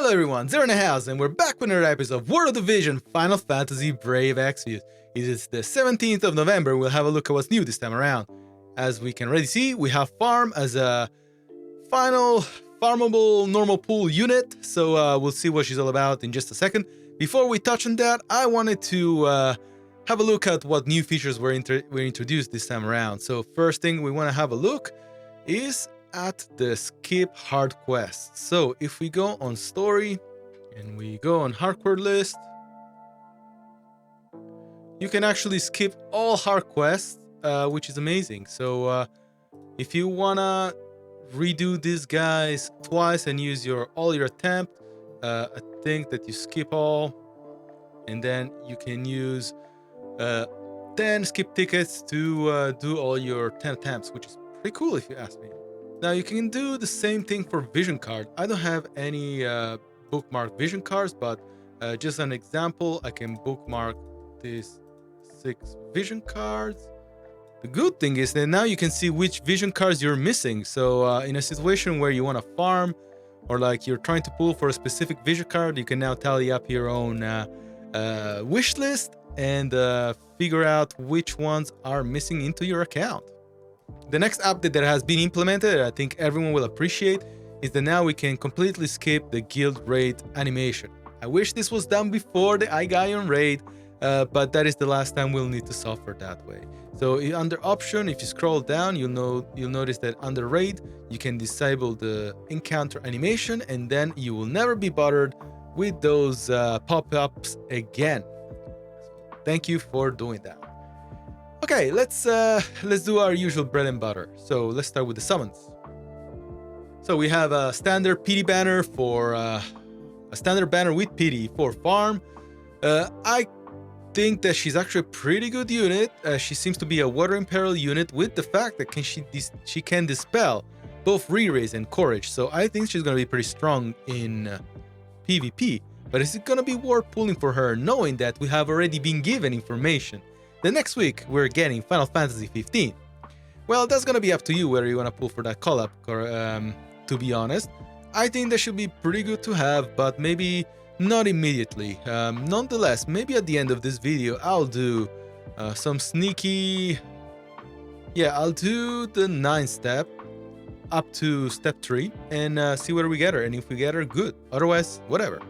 Hello everyone, Zero in the house, and we're back with another episode of World of Division Final Fantasy Brave Exvius. It is the 17th of November, we'll have a look at what's new this time around. As we can already see, we have Pharm as a final farmable normal pool unit, so we'll see what she's all about in just a second. Before we touch on that, I wanted to have a look at what new features were introduced this time around. So first thing we want to have a look is at the skip hard quests. So if we go on story and we go on hardcore list, you can actually skip all hard quests, which is amazing. So if you wanna redo these guys twice and use all your attempt, I think that you skip all, and then you can use 10 skip tickets to do all your 10 attempts, which is pretty cool if you ask me. Now you can do the same thing for vision card. I don't have any bookmark vision cards, but just an example, I can bookmark these 6 vision cards. The good thing is that now you can see which vision cards you're missing. So in a situation where you want to farm, or like you're trying to pull for a specific vision card, you can now tally up your own wish list and figure out which ones are missing into your account. The next update that has been implemented, I think everyone will appreciate, is that now we can completely skip the guild raid animation. I wish this was done before the iGaion raid, but that is the last time we'll need to suffer that way. So under option, if you scroll down, you'll notice that under raid, you can disable the encounter animation, and then you will never be bothered with those pop-ups again. Thank you for doing that. Okay, let's do our usual bread and butter. So let's start with the summons. So we have a standard PD banner for a standard banner with PD for Pharm. I think that she's actually a pretty good unit. She seems to be a water imperial unit with the fact that she can dispel both re-raise and courage. So I think she's gonna be pretty strong in PvP. But is it gonna be worth pulling for her, knowing that we have already been given information? The next week, we're getting Final Fantasy 15. Well, that's gonna be up to you whether you wanna pull for that collab, to be honest. I think that should be pretty good to have, but maybe not immediately. Nonetheless, maybe at the end of this video, I'll do some sneaky... Yeah, I'll do the 9 step up to step 3 and see where we get her. And if we get her, good. Otherwise, whatever.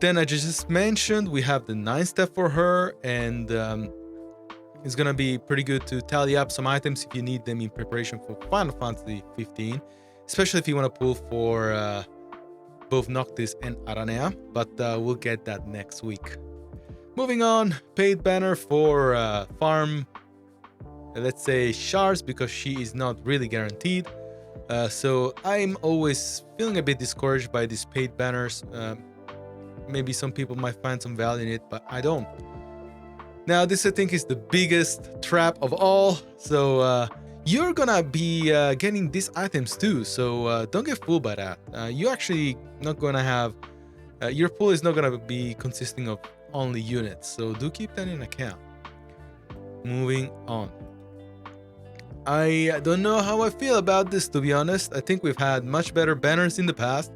Then I just mentioned we have the 9 step for her, and it's gonna be pretty good to tally up some items if you need them in preparation for Final Fantasy 15, especially if you want to pull for both Noctis and Aranea, but we'll get that next week. Moving on, paid banner for Pharm, let's say shards, because she is not really guaranteed. So I'm always feeling a bit discouraged by these paid banners. Maybe some people might find some value in it, but I don't. Now, this I think is the biggest trap of all. So you're gonna be getting these items too. So don't get fooled by that. You actually not gonna have your pool is not gonna be consisting of only units. So do keep that in account. Moving on. I don't know how I feel about this, to be honest. I think we've had much better banners in the past,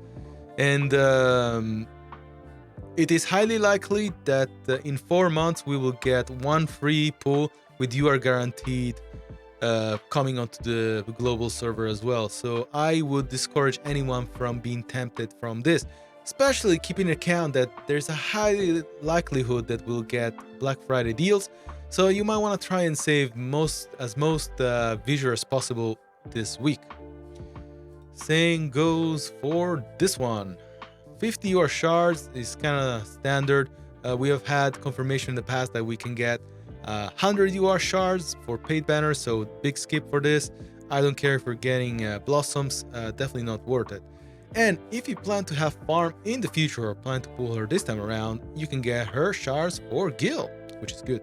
and it is highly likely that in 4 months we will get 1 free pool with you are guaranteed coming onto the global server as well. So I would discourage anyone from being tempted from this, especially keeping in account that there's a high likelihood that we'll get Black Friday deals. So you might want to try and save most visual as possible this week. Same goes for this one. 50 UR shards is kind of standard. We have had confirmation in the past that we can get 100 UR shards for paid banners, so big skip for this. I don't care if we're getting blossoms, definitely not worth it. And if you plan to have Pharm in the future or plan to pull her this time around, you can get her shards for Gil, which is good.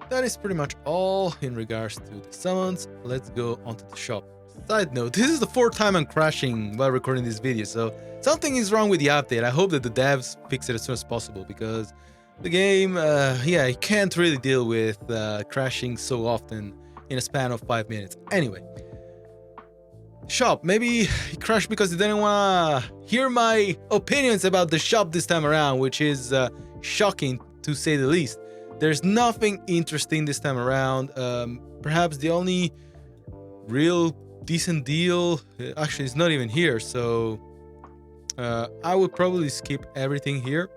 That is pretty much all in regards to the summons. Let's go onto the shop. Side note, this is the 4th time I'm crashing while recording this video, so something is wrong with the update. I hope that the devs fix it as soon as possible, because the game, yeah, it can't really deal with crashing so often in a span of 5 minutes. Anyway, Shop. Maybe he crashed because he didn't want to hear my opinions about the shop this time around, which is shocking to say the least. There's nothing interesting this time around. Perhaps the only real decent deal actually is not even here, so I would probably skip everything here.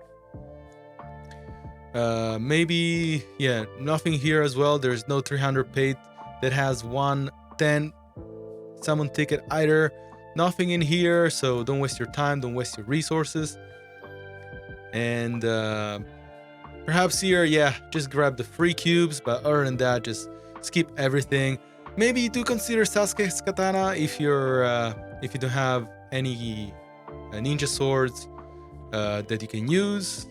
Maybe, yeah, nothing here as well. There's no 300 paid that has 110 summon ticket either. Nothing in here, so don't waste your time, don't waste your resources. And perhaps here, yeah, just grab the free cubes, but other than that, just skip everything. Maybe do consider Sasuke's katana if you don't have any ninja swords that you can use,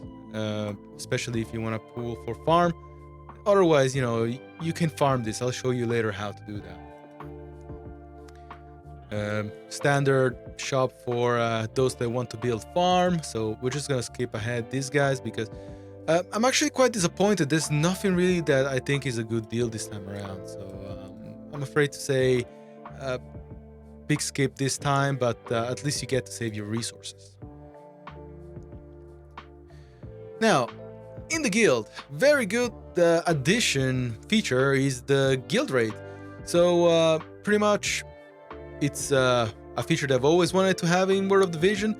especially if you want to pull for farm. Otherwise, you know, you can farm this. I'll show you later how to do that. Standard shop for those that want to build farm. So we're just gonna skip ahead these guys because I'm actually quite disappointed. There's nothing really that I think is a good deal this time around. So I'm afraid to say big skip this time, but at least you get to save your resources. Now, in the guild, very good addition feature is the guild raid. So pretty much it's a feature that I've always wanted to have in World of Division.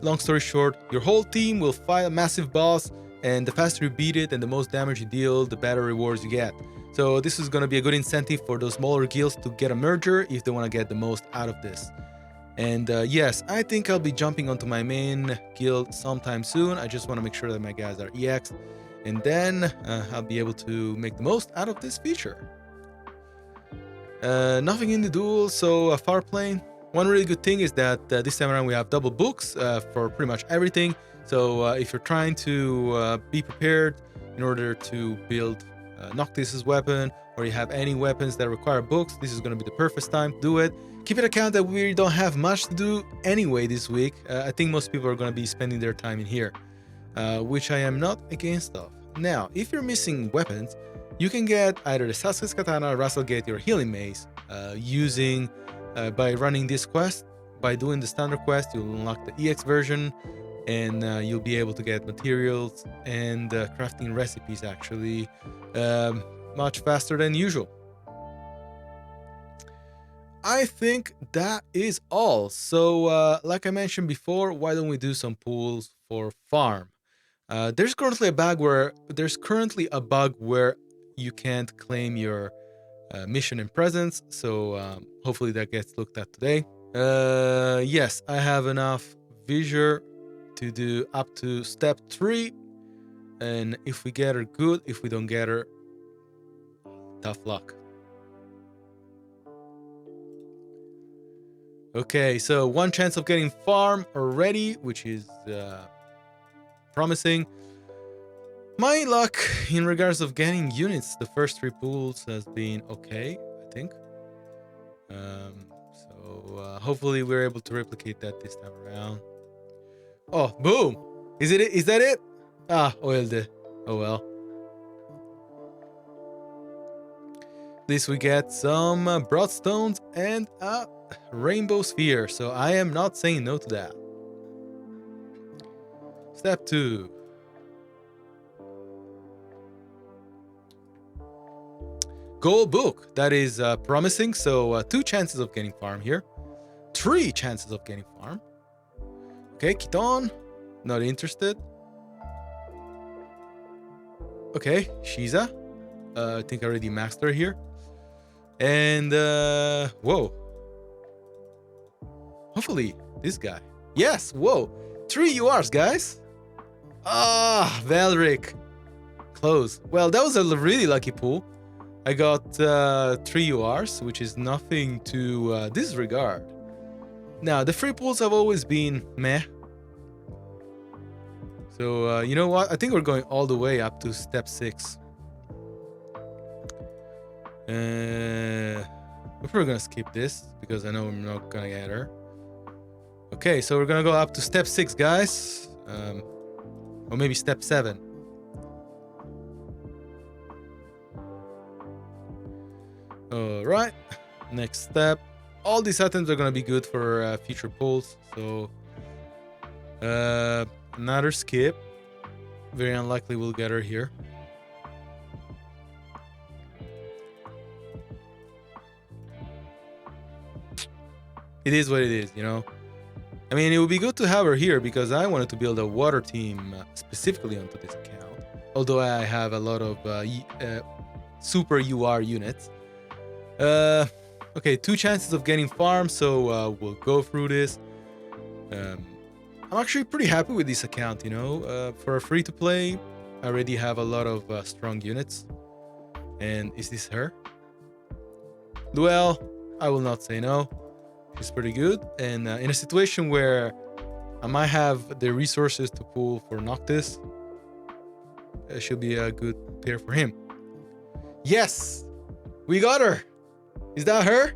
Long story short, your whole team will fight a massive boss, and the faster you beat it and the most damage you deal, the better rewards you get. So this is going to be a good incentive for those smaller guilds to get a merger if they want to get the most out of this. And yes, I think I'll be jumping onto my main guild sometime soon. I just want to make sure that my guys are EX, and then I'll be able to make the most out of this feature. Nothing in the duel, so Farplane. One really good thing is that this time around we have double books for pretty much everything. So if you're trying to be prepared in order to build Noctis's weapon, or you have any weapons that require books, this is going to be the perfect time to do it. Keep it account that we don't have much to do anyway this week. I think most people are going to be spending their time in here, which I am not against of. Now, if you're missing weapons, you can get either the Sasuke's Katana or Rasselgate or Healing Mace using by running this quest. By doing the standard quest, you'll unlock the EX version, and you'll be able to get materials and crafting recipes actually much faster than usual. I think that is all. So like I mentioned before, why don't we do some pulls for farm? There's currently a bug where you can't claim your mission and presence, so hopefully that gets looked at today. Yes, I have enough visor to do up to step 3, and if we get her, good. If we don't get her, tough luck. Okay, so 1 chance of getting farm already, which is promising. My luck in regards of getting units, the first 3 pools has been okay, I think. So hopefully we're able to replicate that this time around. Oh, boom! Is it? Is that it? Ah, oiled. Oh well. At least we get some broadstones and a rainbow sphere, so I am not saying no to that. Step 2. Gold book. That is promising. So 2 chances of getting farm here. 3 chances of getting farm. Okay, Kiton. Not interested. Okay, Shiza. I think I already maxed her here. And whoa. Hopefully this guy. Yes, whoa. 3 URs, guys. Ah, Valric. Close. Well, that was a really lucky pull. I got 3 URs, which is nothing to disregard. Now, the free pulls have always been meh. So, you know what? I think we're going all the way up to step 6. We're probably gonna skip this because I know I'm not gonna get her. Okay, so we're gonna go up to step 6, guys. Or maybe step 7. Alright, next step. all these items are gonna be good for future pulls. So another skip. Very unlikely we'll get her here. It is what it is, you know. I mean, it would be good to have her here because I wanted to build a water team specifically onto this account. Although I have a lot of super UR units. Okay, 2 chances of getting Pharm, so we'll go through this. I'm actually pretty happy with this account, you know. For a free-to-play, I already have a lot of strong units. And is this her? Well, I will not say no. She's pretty good. And in a situation where I might have the resources to pull for Noctis, it should be a good pair for him. Yes! We got her! Is that her?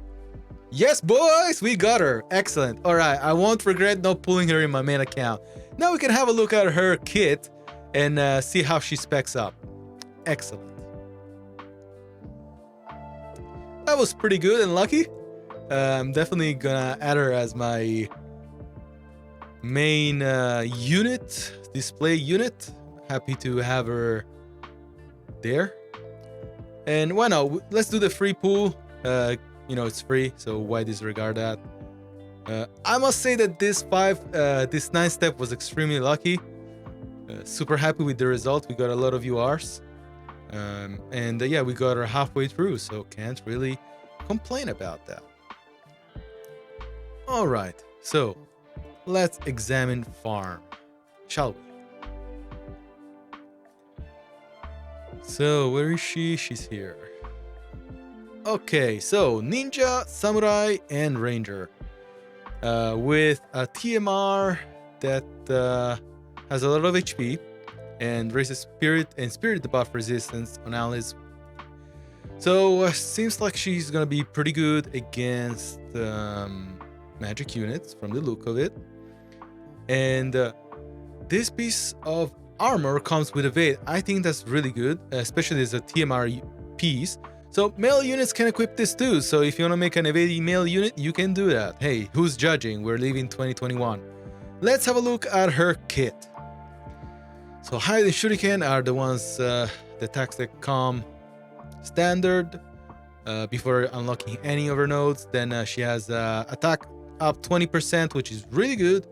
Yes, boys! We got her! Excellent. Alright, I won't regret not pulling her in my main account. Now we can have a look at her kit and see how she specs up. Excellent. That was pretty good and lucky. I'm definitely gonna add her as my main display unit. Happy to have her there. And why not? Let's do the free pool. You know, it's free, so why disregard that? I must say that this 9 step was extremely lucky. Super happy with the result. We got a lot of URs. And yeah, we got her halfway through, so can't really complain about that. All right, so let's examine Pharm, shall we? So where is she? She's here. Okay, so Ninja, Samurai, and Ranger. With a TMR that has a lot of HP and raises spirit debuff resistance on allies. So seems like she's gonna be pretty good against magic units from the look of it. And this piece of armor comes with evade. I think that's really good, especially as a TMR piece. So male units can equip this too. So if you want to make an evading male unit, you can do that. Hey, who's judging? We're leaving 2021. Let's have a look at her kit. So Hide and Shuriken are the ones, the attacks that come standard before unlocking any of her nodes. Then she has attack up 20%, which is really good.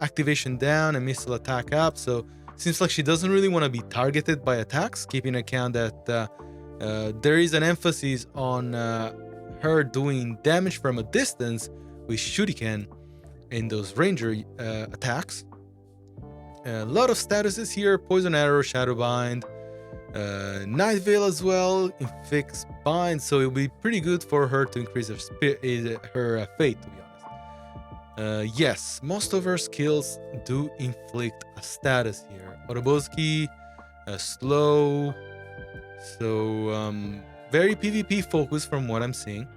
Activation down and missile attack up. So seems like she doesn't really want to be targeted by attacks, keeping account that there is an emphasis on her doing damage from a distance with Shuriken in those ranger attacks. A lot of statuses here: Poison Arrow, Shadowbind, Night Veil as well, Infix Bind, so it'll be pretty good for her to increase her fate, to be honest. Yes, most of her skills do inflict a status here. Oroboski, slow, so very PvP focused from what I'm seeing.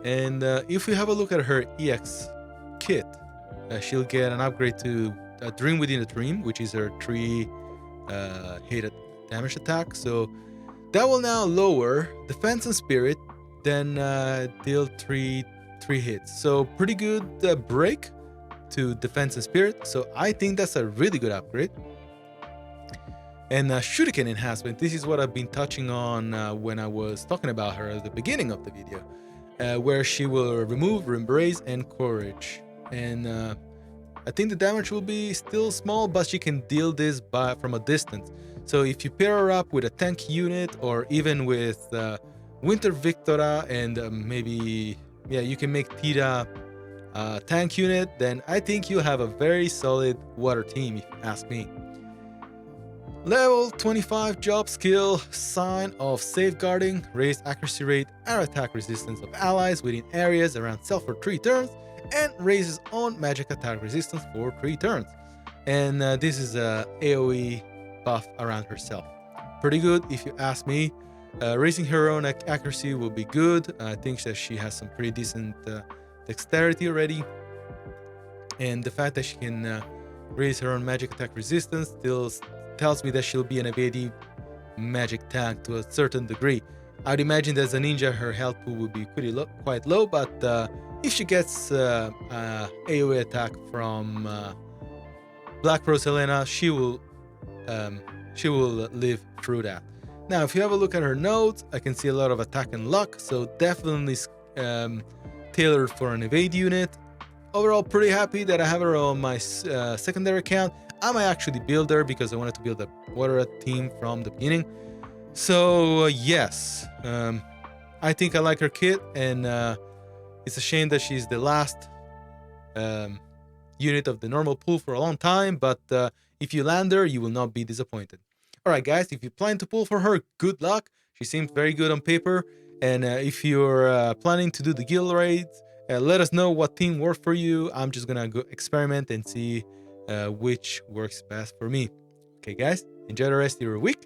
And if we have a look at her EX kit, she'll get an upgrade to a Dream Within a Dream, which is her 3 hit damage attack. So that will now lower defense and spirit, then deal 3 hits. So pretty good break to defense and spirit. So I think that's a really good upgrade. And Shuriken enhancement. This is what I've been touching on when I was talking about her at the beginning of the video, where she will remove Embrace and Courage. And I think the damage will be still small, but she can deal this from a distance. So if you pair her up with a tank unit, or even with Winter Victora, and maybe, yeah, you can make Tira a tank unit, then I think you have a very solid water team, if you ask me. Level 25 job skill, Sign of Safeguarding, raised accuracy rate and attack resistance of allies within areas around self for 3 turns, and raises own magic attack resistance for 3 turns. And this is a AoE buff around herself. Pretty good if you ask me. Raising her own accuracy will be good. I think that she has some pretty decent dexterity already. And the fact that she can raise her own magic attack resistance still tells me that she'll be an evading magic tank to a certain degree. I'd imagine that as a ninja, her health pool would be quite low, but if she gets AoE attack from Black Rose Helena, she will live through that. Now, if you have a look at her notes, I can see a lot of attack and luck, so definitely tailored for an evade unit. Overall, pretty happy that I have her on my secondary account. I might actually build her because I wanted to build a water team from the beginning. So yes, I think I like her kit, and it's a shame that she's the last unit of the normal pool for a long time, but if you land her, you will not be disappointed. Alright guys, if you plan to pull for her, good luck. She seems very good on paper, and if you're planning to do the guild raids, let us know what team worked for you. I'm just gonna go experiment and see which works best for me. Okay guys, enjoy the rest of your week,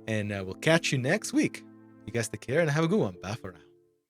and we'll catch you next week. You guys take care and have a good one. Bye for now.